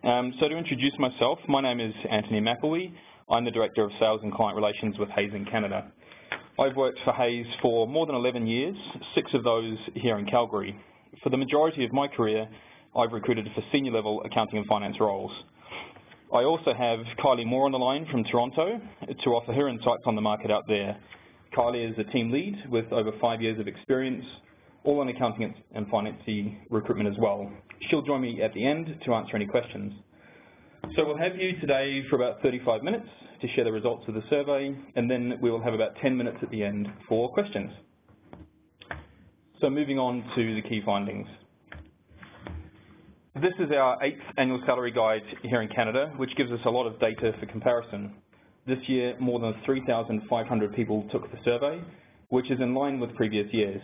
So to introduce myself, my name is Antony McElwee. I'm the Director of Sales and Client Relations with Hays in Canada. I've worked for Hays for more than 11 years, 6 of those here in Calgary. For the majority of my career, I've recruited for senior level accounting and finance roles. I also have Kylie Moore on the line from Toronto to offer her insights on the market out there. Kylie is a team lead with over 5 years of experience, all in accounting and finance recruitment as well. She'll join me at the end to answer any questions. So we'll have you today for about 35 minutes to share the results of the survey, and then we will have about 10 minutes at the end for questions. So moving on to the key findings. This is our 8th annual salary guide here in Canada, which gives us a lot of data for comparison. This year, more than 3,500 people took the survey, which is in line with previous years.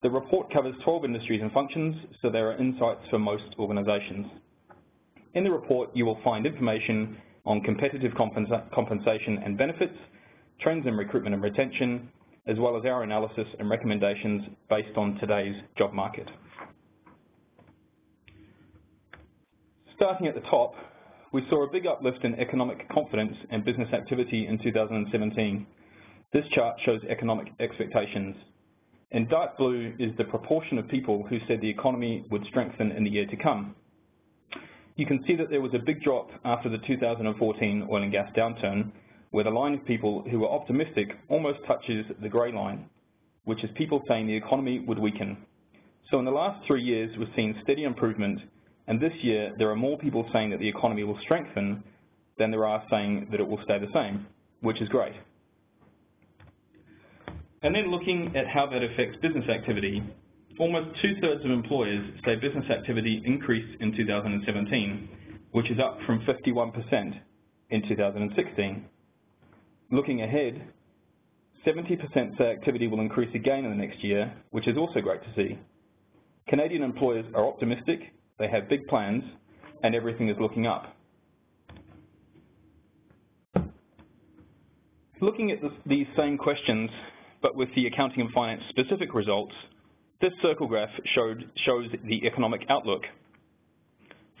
The report covers 12 industries and functions, so there are insights for most organisations. In the report, you will find information on competitive compensation and benefits, trends in recruitment and retention, as well as our analysis and recommendations based on today's job market. Starting at the top, we saw a big uplift in economic confidence and business activity in 2017. This chart shows economic expectations. In dark blue is the proportion of people who said the economy would strengthen in the year to come. You can see that there was a big drop after the 2014 oil and gas downturn, where the line of people who were optimistic almost touches the grey line, which is people saying the economy would weaken. So in the last 3 years, we've seen steady improvement, and this year there are more people saying that the economy will strengthen than there are saying that it will stay the same, which is great. And then looking at how that affects business activity, almost 2/3 of employers say business activity increased in 2017, which is up from 51% in 2016. Looking ahead, 70% say activity will increase again in the next year, which is also great to see. Canadian employers are optimistic, they have big plans, and everything is looking up. Looking at these same questions, but with the accounting and finance specific results, this circle graph shows the economic outlook.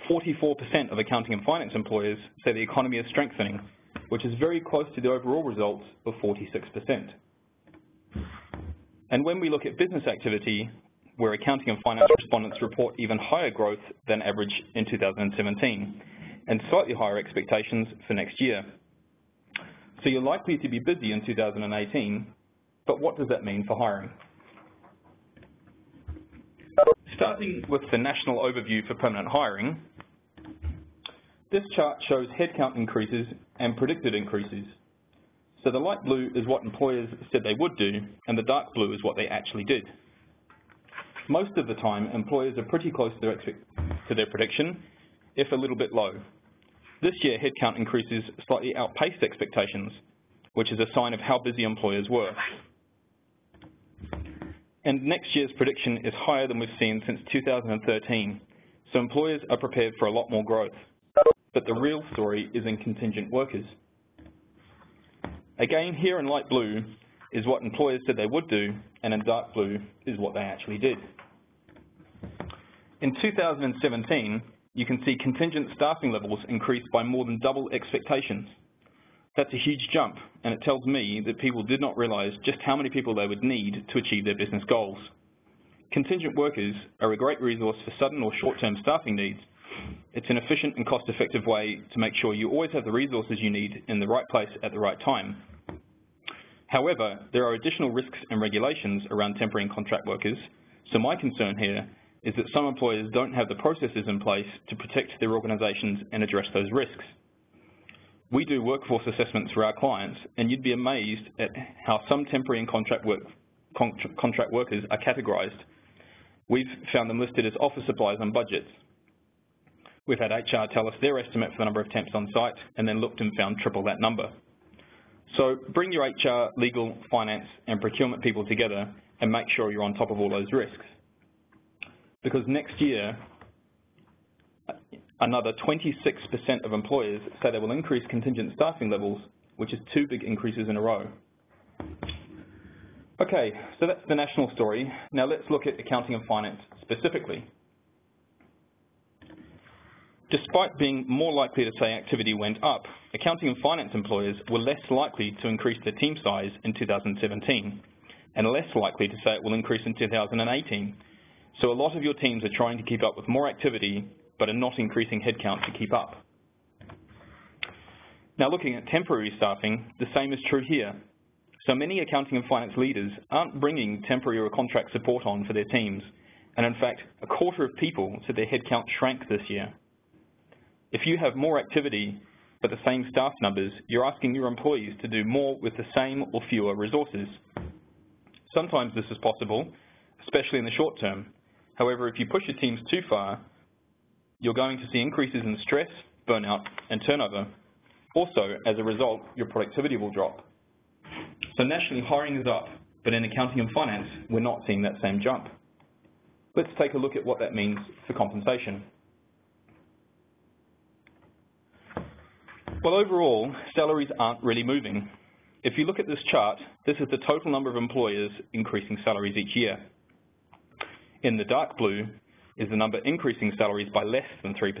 44% of accounting and finance employers say the economy is strengthening, which is very close to the overall results of 46%. And when we look at business activity, where accounting and finance respondents report even higher growth than average in 2017, and slightly higher expectations for next year. So you're likely to be busy in 2018, but what does that mean for hiring? Starting with the national overview for permanent hiring, this chart shows headcount increases and predicted increases. So the light blue is what employers said they would do, and the dark blue is what they actually did. Most of the time, employers are pretty close to their prediction, if a little bit low. This year, headcount increases slightly outpaced expectations, which is a sign of how busy employers were. And next year's prediction is higher than we've seen since 2013, so employers are prepared for a lot more growth. But the real story is in contingent workers. Again, here in light blue is what employers said they would do, and in dark blue is what they actually did. In 2017, you can see contingent staffing levels increased by more than double expectations. That's a huge jump, and it tells me that people did not realize just how many people they would need to achieve their business goals. Contingent workers are a great resource for sudden or short-term staffing needs. It's an efficient and cost-effective way to make sure you always have the resources you need in the right place at the right time. However, there are additional risks and regulations around temporary and contract workers, so my concern here is that some employers don't have the processes in place to protect their organizations and address those risks. We do workforce assessments for our clients, and you'd be amazed at how some temporary and contract workers are categorized. We've found them listed as office supplies on budgets. We've had HR tell us their estimate for the number of temps on site, and then looked and found triple that number. So bring your HR, legal, finance, and procurement people together and make sure you're on top of all those risks. Because next year, another 26% of employers say they will increase contingent staffing levels, which is 2 big increases in a row. Okay, so that's the national story. Now let's look at accounting and finance specifically. Despite being more likely to say activity went up, accounting and finance employers were less likely to increase their team size in 2017 and less likely to say it will increase in 2018. So a lot of your teams are trying to keep up with more activity but are not increasing headcount to keep up. Now looking at temporary staffing, the same is true here. So many accounting and finance leaders aren't bringing temporary or contract support on for their teams, and in fact, a quarter of people said their headcount shrank this year. If you have more activity but the same staff numbers, you're asking your employees to do more with the same or fewer resources. Sometimes this is possible, especially in the short term. However, if you push your teams too far, you're going to see increases in stress, burnout, and turnover. Also, as a result, your productivity will drop. So nationally, hiring is up, but in accounting and finance, we're not seeing that same jump. Let's take a look at what that means for compensation. Well, overall, salaries aren't really moving. If you look at this chart, this is the total number of employers increasing salaries each year. In the dark blue is the number increasing salaries by less than 3%,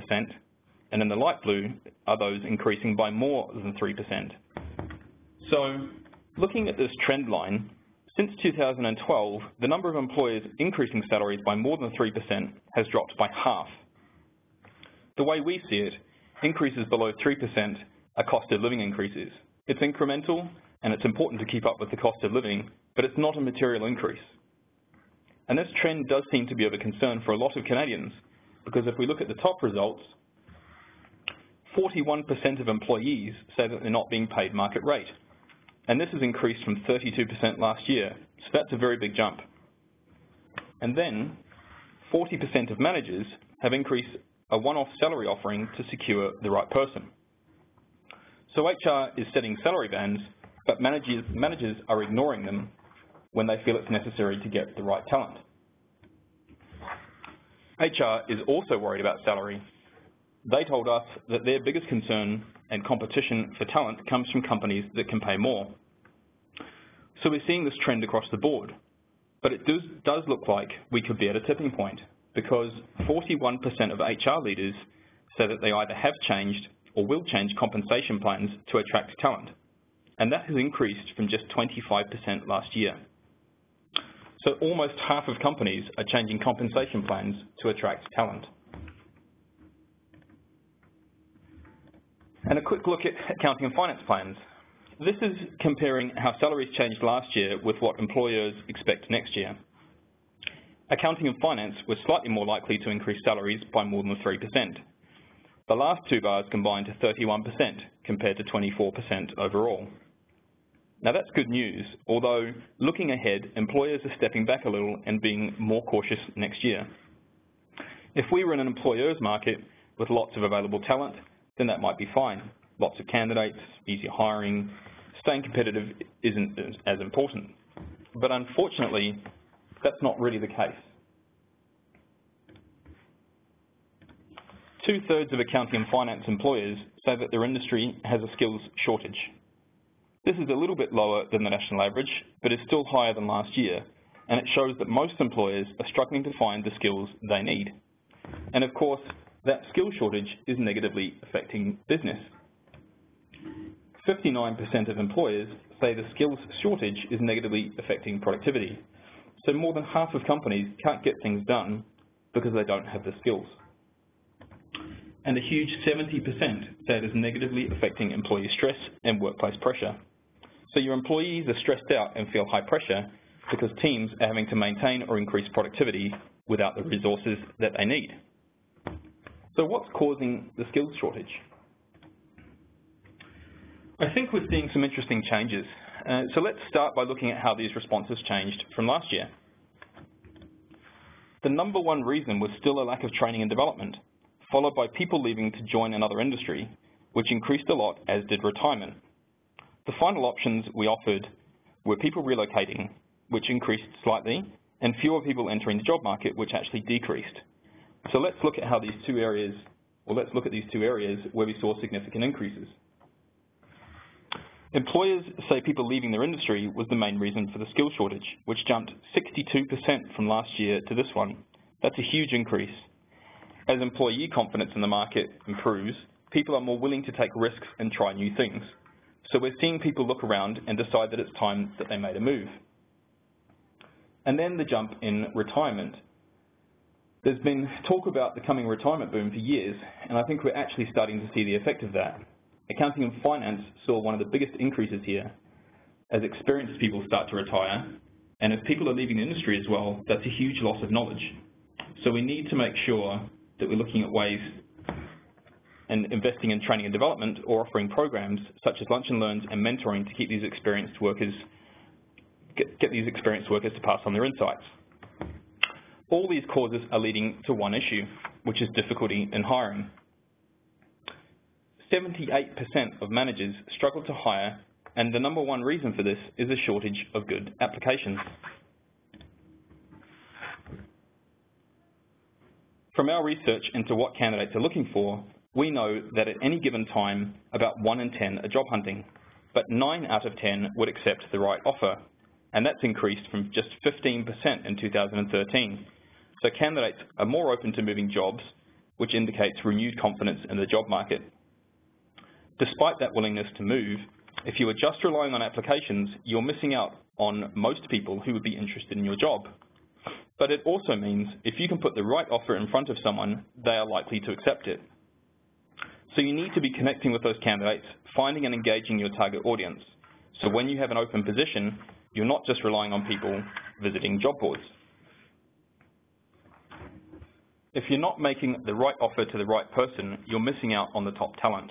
and in the light blue are those increasing by more than 3%. So, looking at this trend line, since 2012, the number of employers increasing salaries by more than 3% has dropped by half. The way we see it, increases below 3% are cost of living increases. It's incremental and it's important to keep up with the cost of living, but it's not a material increase. And this trend does seem to be of a concern for a lot of Canadians, because if we look at the top results, 41% of employees say that they're not being paid market rate. And this has increased from 32% last year, so that's a very big jump. And then 40% of managers have increased a one-off salary offering to secure the right person. So HR is setting salary bands, but managers are ignoring them when they feel it's necessary to get the right talent. HR is also worried about salary. They told us that their biggest concern and competition for talent comes from companies that can pay more. So we're seeing this trend across the board, but it does look like we could be at a tipping point, because 41% of HR leaders say that they either have changed or will change compensation plans to attract talent, and that has increased from just 25% last year. So almost half of companies are changing compensation plans to attract talent. And a quick look at accounting and finance plans. This is comparing how salaries changed last year with what employers expect next year. Accounting and finance were slightly more likely to increase salaries by more than 3%. The last two bars combine to 31% compared to 24% overall. Now that's good news, although looking ahead, employers are stepping back a little and being more cautious next year. If we were in an employer's market with lots of available talent, then that might be fine. Lots of candidates, easier hiring, staying competitive isn't as important. But unfortunately, that's not really the case. 2/3 of accounting and finance employers say that their industry has a skills shortage. This is a little bit lower than the national average, but is still higher than last year, and it shows that most employers are struggling to find the skills they need. And of course, that skill shortage is negatively affecting business. 59% of employers say the skills shortage is negatively affecting productivity. So more than half of companies can't get things done because they don't have the skills. And a huge 70% say it is negatively affecting employee stress and workplace pressure. So your employees are stressed out and feel high pressure because teams are having to maintain or increase productivity without the resources that they need. So what's causing the skills shortage? I think we're seeing some interesting changes. So let's start by looking at how these responses changed from last year. The number one reason was still a lack of training and development, followed by people leaving to join another industry, which increased a lot, as did retirement. The final options we offered were people relocating, which increased slightly, and fewer people entering the job market, which actually decreased. So let's look at how these two areas, let's look at these two areas where we saw significant increases. Employers say people leaving their industry was the main reason for the skill shortage, which jumped 62% from last year to this one. That's a huge increase. As employee confidence in the market improves, people are more willing to take risks and try new things. So we're seeing people look around and decide that it's time that they made a move. And then the jump in retirement. There's been talk about the coming retirement boom for years, and I think we're actually starting to see the effect of that. Accounting and finance saw one of the biggest increases here as experienced people start to retire, and if people are leaving the industry as well, that's a huge loss of knowledge. So we need to make sure that we're looking at ways and investing in training and development or offering programs such as lunch and learns and mentoring to keep these experienced workers, get these experienced workers to pass on their insights. All these causes are leading to one issue, which is difficulty in hiring. 78% of managers struggle to hire, and the number one reason for this is a shortage of good applications. From our research into what candidates are looking for, we know that at any given time, about 1 in 10 are job hunting, but 9 out of 10 would accept the right offer, and that's increased from just 15% in 2013. So candidates are more open to moving jobs, which indicates renewed confidence in the job market. Despite that willingness to move, if you are just relying on applications, you're missing out on most people who would be interested in your job. But it also means if you can put the right offer in front of someone, they are likely to accept it. So you need to be connecting with those candidates, finding and engaging your target audience. So when you have an open position, you're not just relying on people visiting job boards. If you're not making the right offer to the right person, you're missing out on the top talent.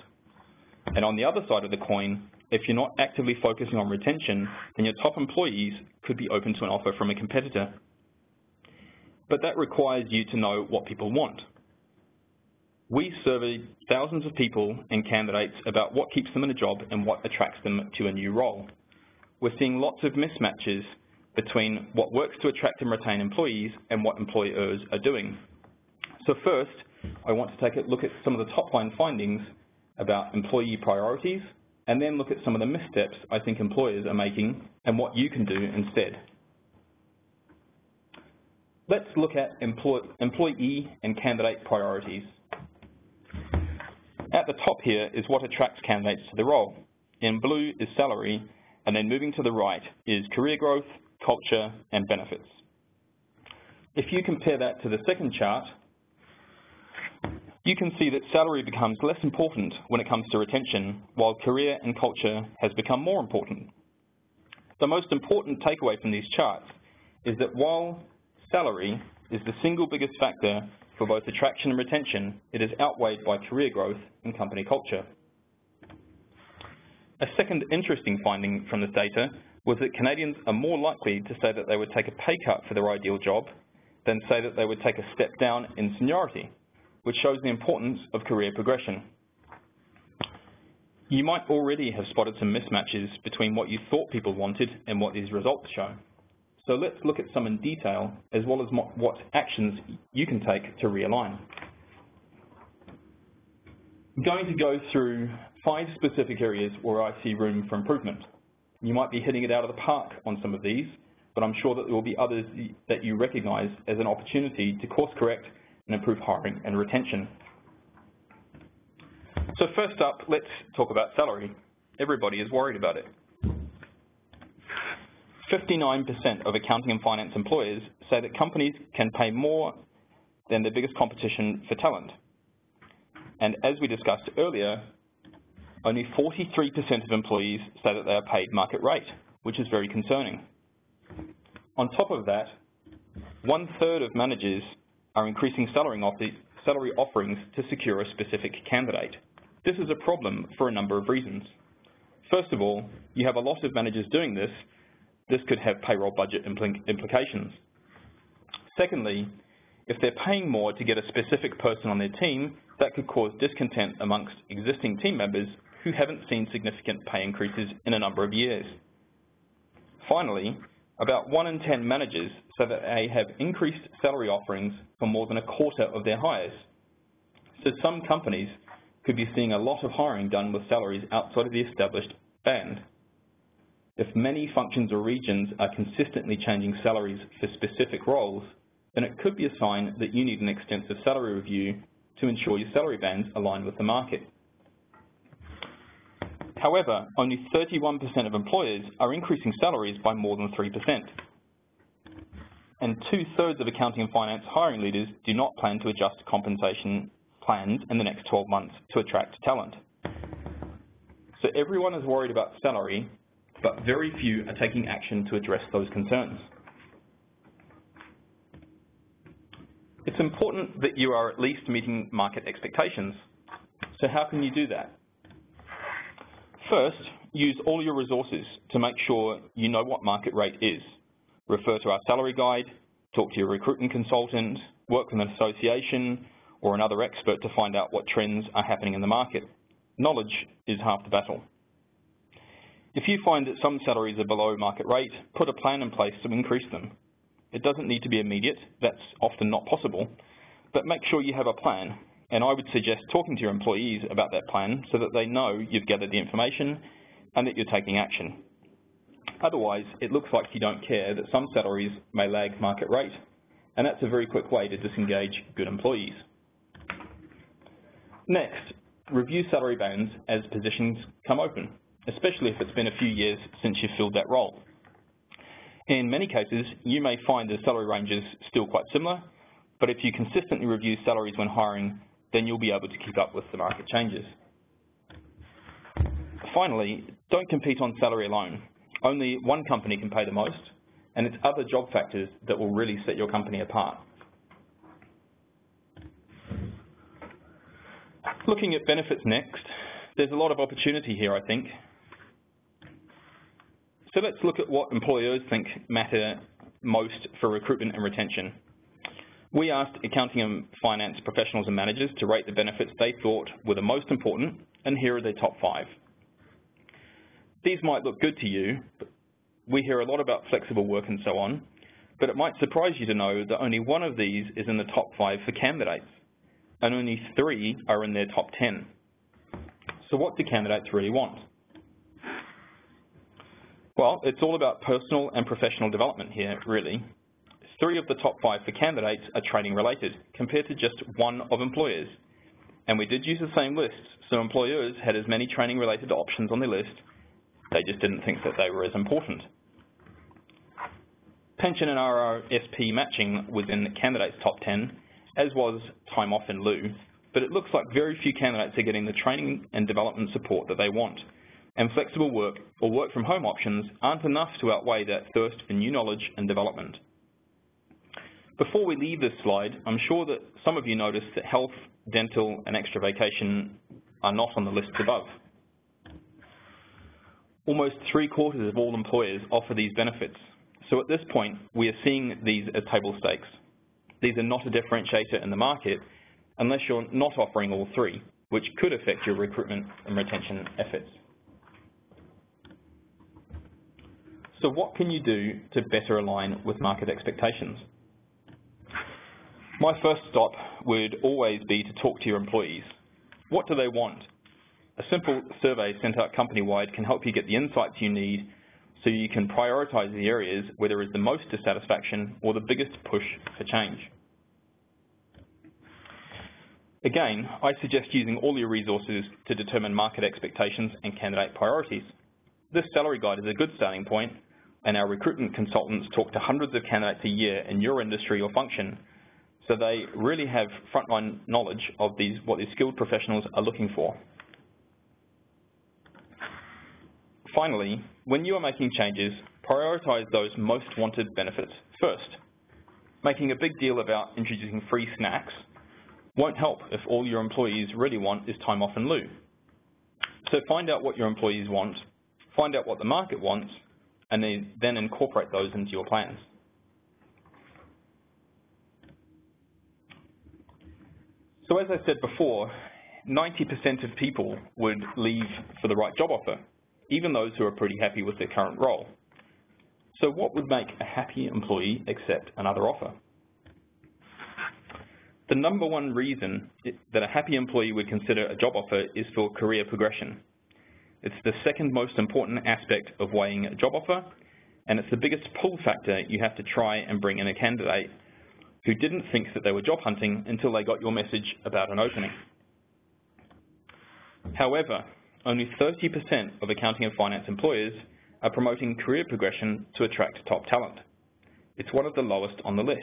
And on the other side of the coin, if you're not actively focusing on retention, then your top employees could be open to an offer from a competitor. But that requires you to know what people want. We surveyed thousands of people and candidates about what keeps them in a job and what attracts them to a new role. We're seeing lots of mismatches between what works to attract and retain employees and what employers are doing. So first, I want to take a look at some of the top-line findings about employee priorities, and then look at some of the missteps I think employers are making and what you can do instead. Let's look at employee and candidate priorities. At the top here is what attracts candidates to the role. In blue is salary, and then moving to the right is career growth, culture, and benefits. If you compare that to the second chart, you can see that salary becomes less important when it comes to retention, while career and culture has become more important. The most important takeaway from these charts is that while salary is the single biggest factor for both attraction and retention, it is outweighed by career growth and company culture. A second interesting finding from this data was that Canadians are more likely to say that they would take a pay cut for their ideal job than say that they would take a step down in seniority, which shows the importance of career progression. You might already have spotted some mismatches between what you thought people wanted and what these results show. So let's look at some in detail, as well as what actions you can take to realign. I'm going to go through 5 specific areas where I see room for improvement. You might be hitting it out of the park on some of these, but I'm sure that there will be others that you recognize as an opportunity to course correct and improve hiring and retention. So first up, let's talk about salary. Everybody is worried about it. 59% of accounting and finance employers say that companies can pay more than their biggest competition for talent. And as we discussed earlier, only 43% of employees say that they are paid market rate, which is very concerning. On top of that, 1/3 of managers are increasing salary offerings to secure a specific candidate. This is a problem for a number of reasons. First of all, you have a lot of managers doing this. This could have payroll budget implications. Secondly, if they're paying more to get a specific person on their team, that could cause discontent amongst existing team members who haven't seen significant pay increases in a number of years. Finally, about 1 in 10 managers say that they have increased salary offerings for more than 1/4 of their hires. So some companies could be seeing a lot of hiring done with salaries outside of the established band. If many functions or regions are consistently changing salaries for specific roles, then it could be a sign that you need an extensive salary review to ensure your salary bands align with the market. However, only 31% of employers are increasing salaries by more than 3%. And 2/3 of accounting and finance hiring leaders do not plan to adjust compensation plans in the next 12 months to attract talent. So everyone is worried about salary, but very few are taking action to address those concerns. It's important that you are at least meeting market expectations. So how can you do that? First, use all your resources to make sure you know what market rate is. Refer to our salary guide, talk to your recruitment consultant, work with an association or another expert to find out what trends are happening in the market. Knowledge is half the battle. If you find that some salaries are below market rate, put a plan in place to increase them. It doesn't need to be immediate, that's often not possible, but make sure you have a plan, and I would suggest talking to your employees about that plan so that they know you've gathered the information and that you're taking action. Otherwise, it looks like you don't care that some salaries may lag market rate, and that's a very quick way to disengage good employees. Next, review salary bands as positions come open, especially if it's been a few years since you filled that role. In many cases, you may find the salary ranges still quite similar, but if you consistently review salaries when hiring, then you'll be able to keep up with the market changes. Finally, don't compete on salary alone. Only one company can pay the most, and it's other job factors that will really set your company apart. Looking at benefits next, there's a lot of opportunity here, I think. So let's look at what employers think matter most for recruitment and retention. We asked accounting and finance professionals and managers to rate the benefits they thought were the most important, and here are their top 5. These might look good to you. We hear a lot about flexible work and so on, but it might surprise you to know that only one of these is in the top 5 for candidates, and only 3 are in their top 10. So what do candidates really want? Well, it's all about personal and professional development here, really. 3 of the top 5 for candidates are training related, compared to just 1 of employers. And we did use the same lists, so employers had as many training related options on their list. They just didn't think that they were as important. Pension and RRSP matching was in the candidates' top 10, as was time off in lieu, but it looks like very few candidates are getting the training and development support that they want, and flexible work or work from home options aren't enough to outweigh that thirst for new knowledge and development. Before we leave this slide, I'm sure that some of you noticed that health, dental, and extra vacation are not on the list above. Almost 3/4 of all employers offer these benefits, so at this point we are seeing these as table stakes. These are not a differentiator in the market unless you're not offering all 3, which could affect your recruitment and retention efforts. So what can you do to better align with market expectations? My first stop would always be to talk to your employees. What do they want? A simple survey sent out company-wide can help you get the insights you need so you can prioritize the areas where there is the most dissatisfaction or the biggest push for change. Again, I suggest using all your resources to determine market expectations and candidate priorities. This salary guide is a good starting point, and our recruitment consultants talk to hundreds of candidates a year in your industry or function, so they really have frontline knowledge of what these skilled professionals are looking for. Finally, when you are making changes, prioritize those most wanted benefits first. Making a big deal about introducing free snacks won't help if all your employees really want is time off in lieu. So find out what your employees want, find out what the market wants, and then incorporate those into your plans. So as I said before, 90% of people would leave for the right job offer, even those who are pretty happy with their current role. So what would make a happy employee accept another offer? The number one reason that a happy employee would consider a job offer is for career progression. It's the second most important aspect of weighing a job offer, and it's the biggest pull factor you have to try and bring in a candidate who didn't think that they were job hunting until they got your message about an opening. However, only 30% of accounting and finance employers are promoting career progression to attract top talent. It's one of the lowest on the list.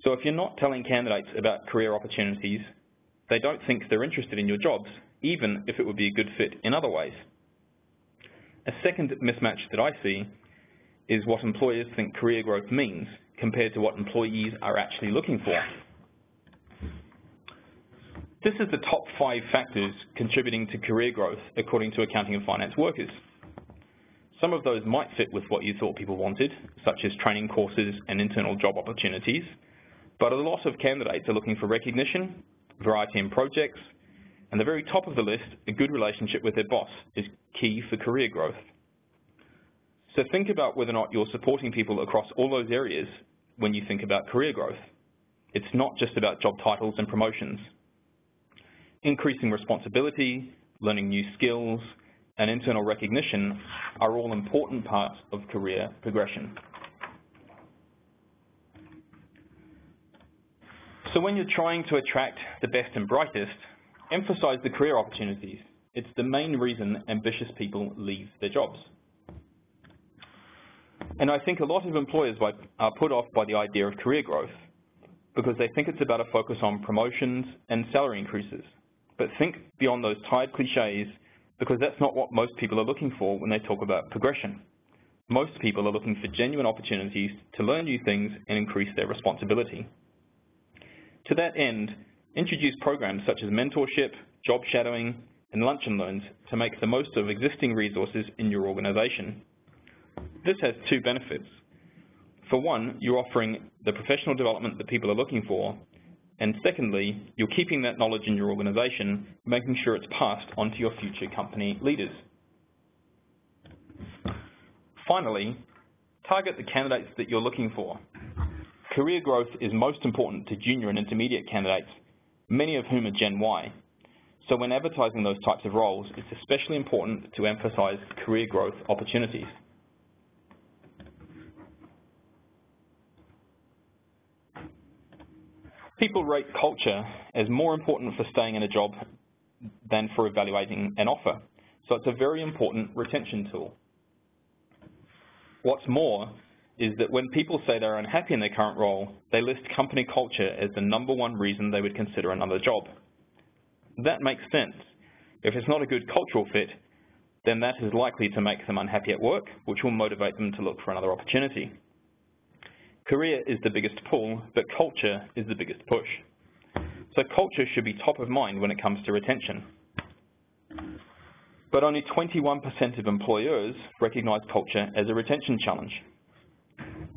So if you're not telling candidates about career opportunities, they don't think they're interested in your jobs, even if it would be a good fit in other ways. A second mismatch that I see is what employers think career growth means compared to what employees are actually looking for. This is the top 5 factors contributing to career growth according to accounting and finance workers. Some of those might fit with what you thought people wanted, such as training courses and internal job opportunities, but a lot of candidates are looking for recognition, variety in projects, and the very top of the list, a good relationship with their boss, is key for career growth. So think about whether or not you're supporting people across all those areas when you think about career growth. It's not just about job titles and promotions. Increasing responsibility, learning new skills, and internal recognition are all important parts of career progression. So when you're trying to attract the best and brightest, emphasize the career opportunities. It's the main reason ambitious people leave their jobs. And I think a lot of employers are put off by the idea of career growth because they think it's about a focus on promotions and salary increases. But think beyond those tired cliches, because that's not what most people are looking for when they talk about progression. Most people are looking for genuine opportunities to learn new things and increase their responsibility. To that end, introduce programs such as mentorship, job shadowing, and lunch and learns to make the most of existing resources in your organization. This has 2 benefits. For one, you're offering the professional development that people are looking for, and secondly, you're keeping that knowledge in your organization, making sure it's passed on to your future company leaders. Finally, target the candidates that you're looking for. Career growth is most important to junior and intermediate candidates, many of whom are Gen Y. So when advertising those types of roles, it's especially important to emphasize career growth opportunities. People rate culture as more important for staying in a job than for evaluating an offer. So it's a very important retention tool. What's more is that when people say they're unhappy in their current role, they list company culture as the #1 reason they would consider another job. That makes sense. If it's not a good cultural fit, then that is likely to make them unhappy at work, which will motivate them to look for another opportunity. Career is the biggest pull, but culture is the biggest push. So culture should be top of mind when it comes to retention. But only 21% of employers recognize culture as a retention challenge.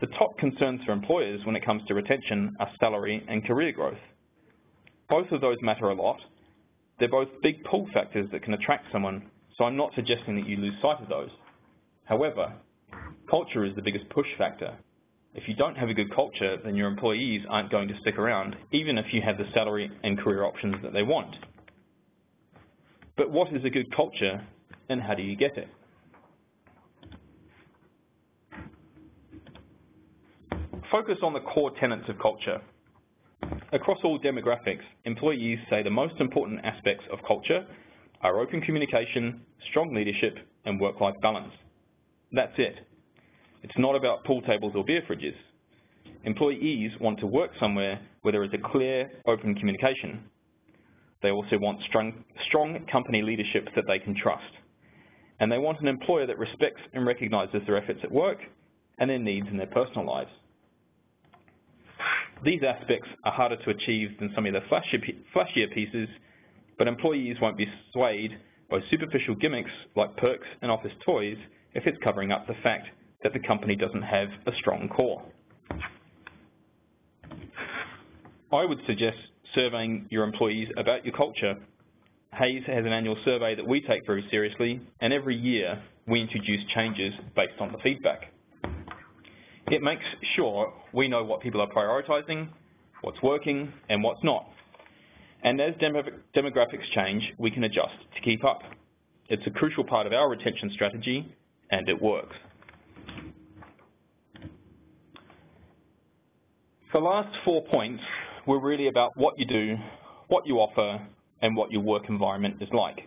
The top concerns for employers when it comes to retention are salary and career growth. Both of those matter a lot. They're both big pull factors that can attract someone, so I'm not suggesting that you lose sight of those. However, culture is the biggest push factor. If you don't have a good culture, then your employees aren't going to stick around, even if you have the salary and career options that they want. But what is a good culture, and how do you get it? Focus on the core tenets of culture. Across all demographics, employees say the most important aspects of culture are open communication, strong leadership, and work-life balance. That's it. It's not about pool tables or beer fridges. Employees want to work somewhere where there is a clear, open communication. They also want strong company leadership that they can trust. And they want an employer that respects and recognizes their efforts at work and their needs in their personal lives. These aspects are harder to achieve than some of the flashier pieces, but employees won't be swayed by superficial gimmicks like perks and office toys if it's covering up the fact that the company doesn't have a strong core. I would suggest surveying your employees about your culture. Hays has an annual survey that we take very seriously, and every year we introduce changes based on the feedback. It makes sure we know what people are prioritizing, what's working, and what's not. And as demographics change, we can adjust to keep up. It's a crucial part of our retention strategy, and it works. The last 4 points were really about what you do, what you offer, and what your work environment is like.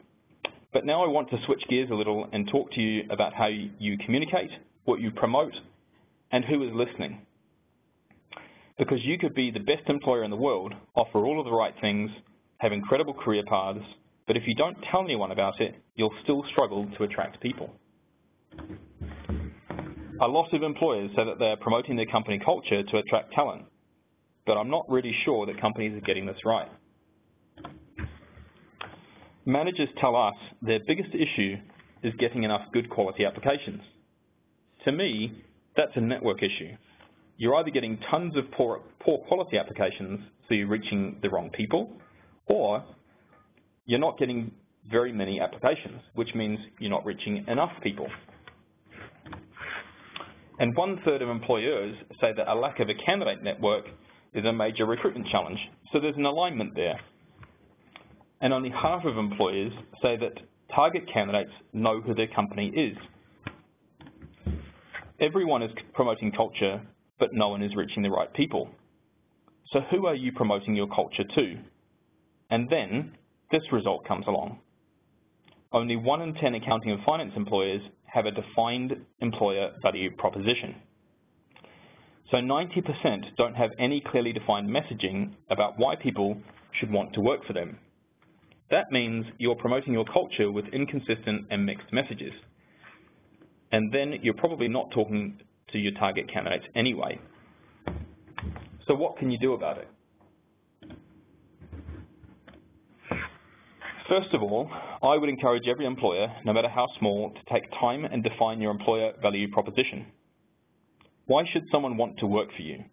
But now I want to switch gears a little and talk to you about how you communicate, what you promote, and who is listening. Because you could be the best employer in the world, offer all of the right things, have incredible career paths, but if you don't tell anyone about it, you'll still struggle to attract people. A lot of employers say that they're promoting their company culture to attract talent, but I'm not really sure that companies are getting this right. Managers tell us their biggest issue is getting enough good quality applications. To me, that's a network issue. You're either getting tons of poor quality applications, so you're reaching the wrong people, or you're not getting very many applications, which means you're not reaching enough people. And 1/3 of employers say that a lack of a candidate network is a major recruitment challenge, so there's an alignment there. And only half of employers say that target candidates know who their company is. Everyone is promoting culture, but no one is reaching the right people. So who are you promoting your culture to? And then this result comes along. Only 1 in 10 accounting and finance employers have a defined employer value proposition. So 90% don't have any clearly defined messaging about why people should want to work for them. That means you're promoting your culture with inconsistent and mixed messages. And then you're probably not talking to your target candidates anyway. So what can you do about it? First of all, I would encourage every employer, no matter how small, to take time and define your employer value proposition. Why should someone want to work for you?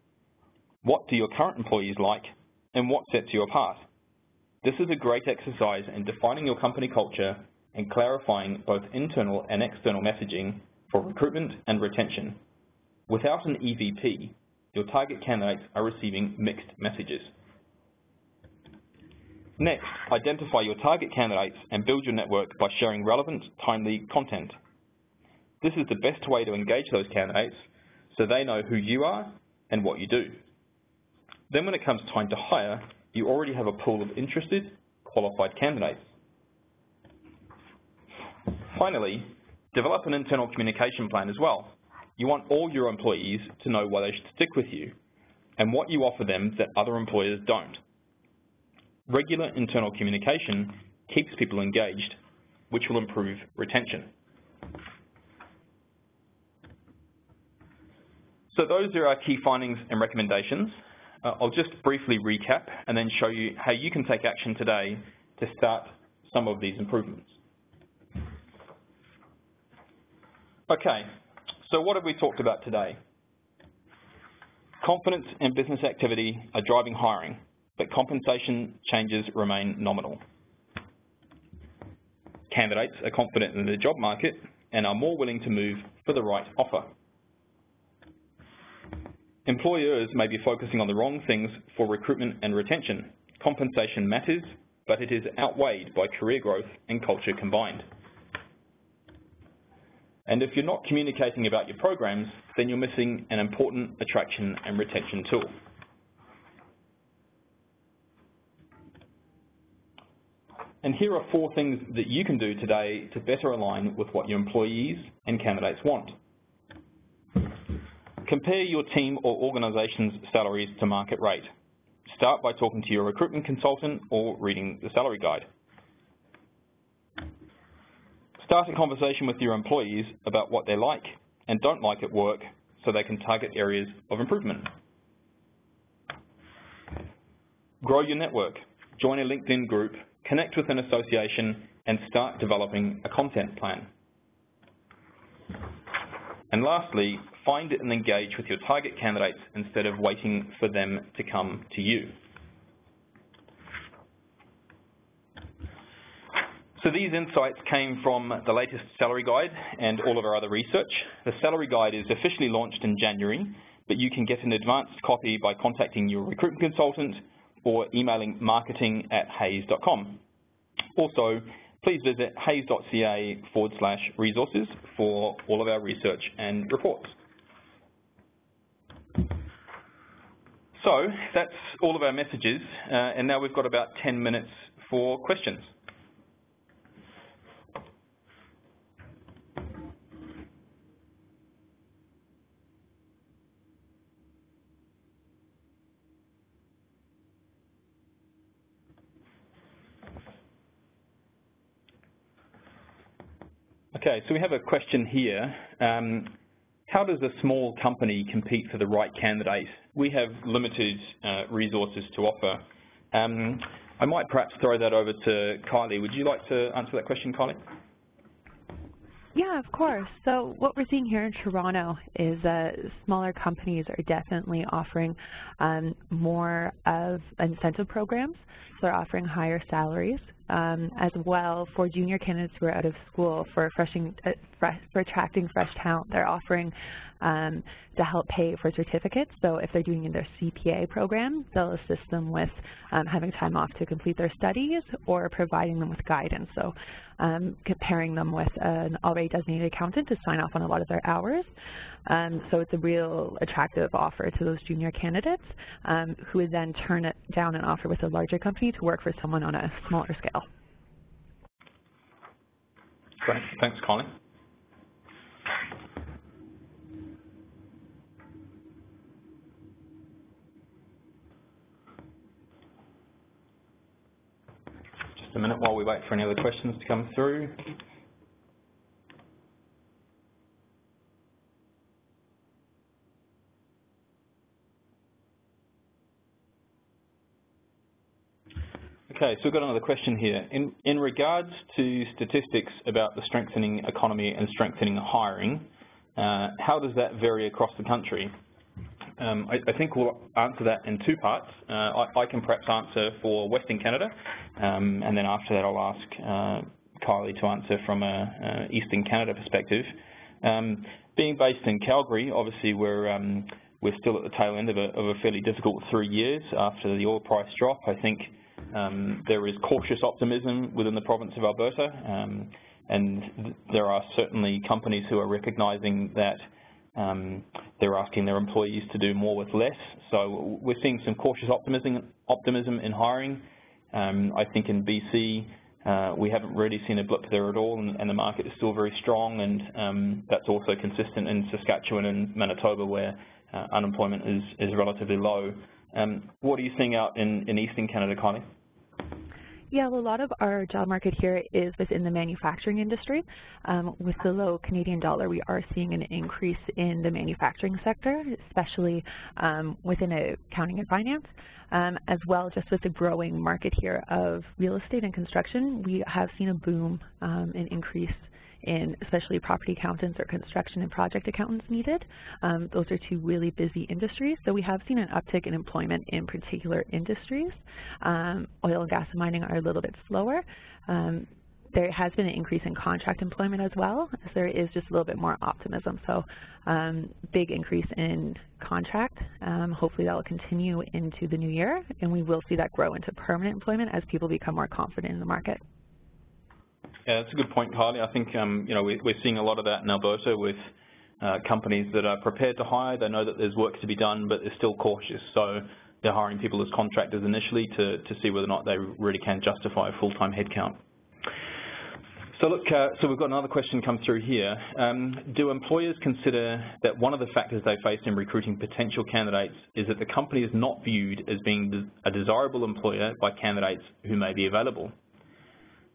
What do your current employees like, and what sets you apart? This is a great exercise in defining your company culture and clarifying both internal and external messaging for recruitment and retention. Without an EVP, your target candidates are receiving mixed messages. Next, identify your target candidates and build your network by sharing relevant, timely content. This is the best way to engage those candidates so they know who you are and what you do. Then when it comes time to hire, you already have a pool of interested, qualified candidates. Finally, develop an internal communication plan as well. You want all your employees to know why they should stick with you and what you offer them that other employers don't. Regular internal communication keeps people engaged, which will improve retention. So those are our key findings and recommendations. I'll just briefly recap and then show you how you can take action today to start some of these improvements. Okay, so what have we talked about today? Confidence and business activity are driving hiring, but compensation changes remain nominal. Candidates are confident in the job market and are more willing to move for the right offer. Employers may be focusing on the wrong things for recruitment and retention. Compensation matters, but it is outweighed by career growth and culture combined. And if you're not communicating about your programs, then you're missing an important attraction and retention tool. And here are 4 things that you can do today to better align with what your employees and candidates want. Compare your team or organization's salaries to market rate. Start by talking to your recruitment consultant or reading the salary guide. Start a conversation with your employees about what they like and don't like at work so they can target areas of improvement. Grow your network. Join a LinkedIn group, connect with an association, and start developing a content plan. And lastly, find and engage with your target candidates instead of waiting for them to come to you. So these insights came from the latest salary guide and all of our other research. The salary guide is officially launched in January, but you can get an advanced copy by contacting your recruitment consultant or emailing marketing@hayes.com. Also, please visit hayes.ca/resources for all of our research and reports. So that's all of our messages, and now we've got about 10 minutes for questions. Okay, so we have a question here. How does a small company compete for the right candidate? We have limited resources to offer. I might perhaps throw that over to Kylie. Would you like to answer that question, Kylie? Yeah, of course. So what we're seeing here in Toronto is smaller companies are definitely offering more of incentive programs. So they're offering higher salaries. As well, for junior candidates who are out of school, for attracting fresh talent, they're offering to help pay for certificates. So if they're doing their CPA program, they'll assist them with having time off to complete their studies or providing them with guidance. So comparing them with an already designated accountant to sign off on a lot of their hours. So it's a real attractive offer to those junior candidates who would then turn it down and offer with a larger company to work for someone on a smaller scale. Great. Thanks, Colin. Just a minute while we wait for any other questions to come through. Okay, so we've got another question here. In regards to statistics about the strengthening economy and strengthening hiring, how does that vary across the country? I think we'll answer that in two parts. I can perhaps answer for Western Canada, and then after that I'll ask Kylie to answer from an Eastern Canada perspective. Being based in Calgary, obviously we're still at the tail end of a fairly difficult 3 years after the oil price drop. I think there is cautious optimism within the province of Alberta, and there are certainly companies who are recognising that they're asking their employees to do more with less. So we're seeing some cautious optimism in hiring. I think in BC we haven't really seen a blip there at all, and the market is still very strong, and that's also consistent in Saskatchewan and Manitoba, where unemployment is relatively low. What are you seeing out in Eastern Canada, Kylie? Yeah, well, a lot of our job market here is within the manufacturing industry. With the low Canadian dollar, we are seeing an increase in the manufacturing sector, especially within accounting and finance. As well, just with the growing market here of real estate and construction, we have seen a boom, an increase in especially property accountants or construction and project accountants needed. Those are two really busy industries. So we have seen an uptick in employment in particular industries. Oil and gas and mining are a little bit slower. There has been an increase in contract employment as well, as there is just a little bit more optimism. So big increase in contract. Hopefully that will continue into the new year, and we will see that grow into permanent employment as people become more confident in the market. Yeah, that's a good point, Kylie. I think we're seeing a lot of that in Alberta with companies that are prepared to hire. They know that there's work to be done, but they're still cautious. So they're hiring people as contractors initially to see whether or not they really can justify a full-time headcount. So look, so we've got another question come through here. Do employers consider that one of the factors they face in recruiting potential candidates is that the company is not viewed as being a desirable employer by candidates who may be available?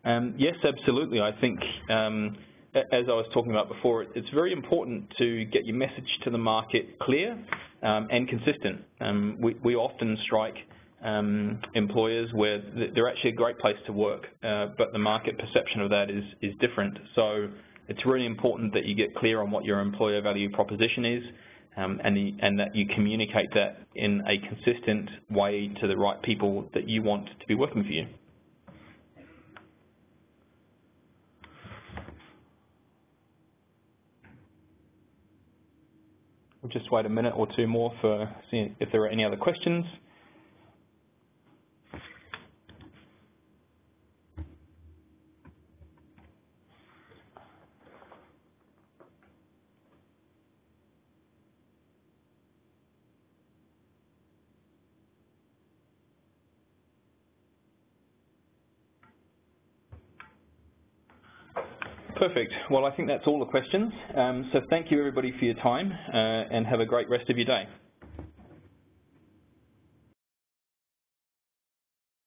Yes, absolutely. I think, as I was talking about before, it's very important to get your message to the market clear and consistent. We often strike employers where they're actually a great place to work, but the market perception of that is different. So it's really important that you get clear on what your employer value proposition is, and that you communicate that in a consistent way to the right people that you want to be working for you. We'll just wait a minute or two more for seeing if there are any other questions. Perfect. Well, I think that's all the questions. So thank you everybody for your time and have a great rest of your day.